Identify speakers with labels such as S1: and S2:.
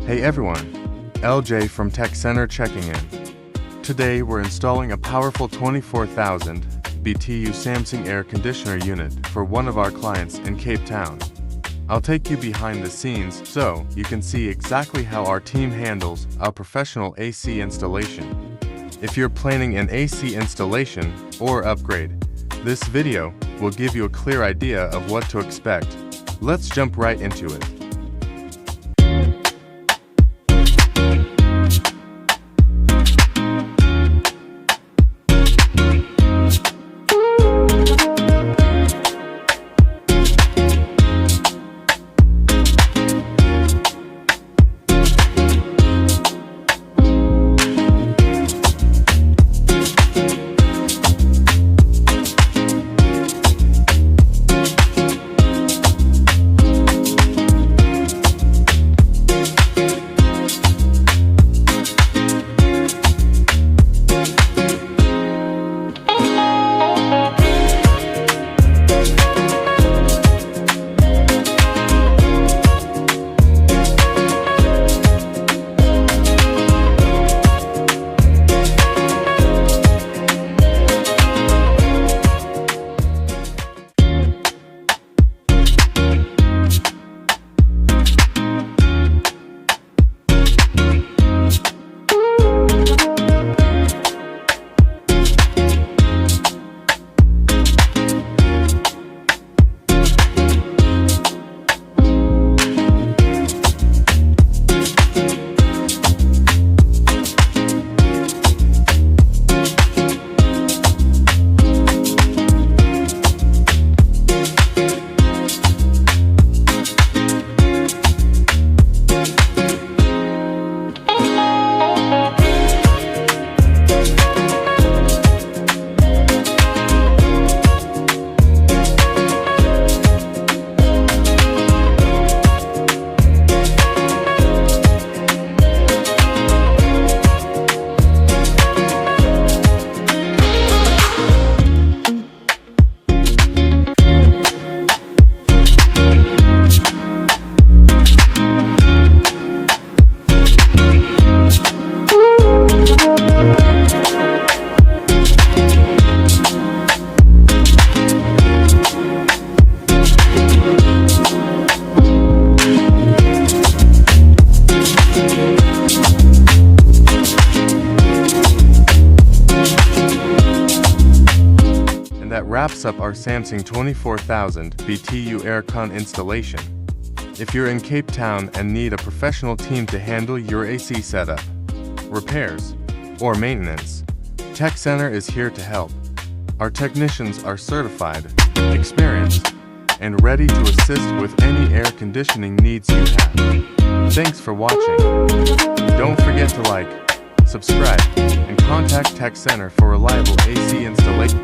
S1: Hey everyone, LJ from Tec Center checking in. Today we're installing a powerful 24,000 BTU Samsung air conditioner unit for one of our clients in Cape Town. I'll take you behind the scenes so you can see exactly how our team handles a professional AC installation. If you're planning an AC installation or upgrade, this video will give you a clear idea of what to expect. Let's jump right into it. That wraps up our Samsung 24,000 BTU Aircon installation. If you're in Cape Town and need a professional team to handle your AC setup, repairs, or maintenance, Tec Center is here to help. Our technicians are certified, experienced, and ready to assist with any air conditioning needs you have. Thanks for watching. Don't forget to like, subscribe, and contact Tec Center for reliable AC installation.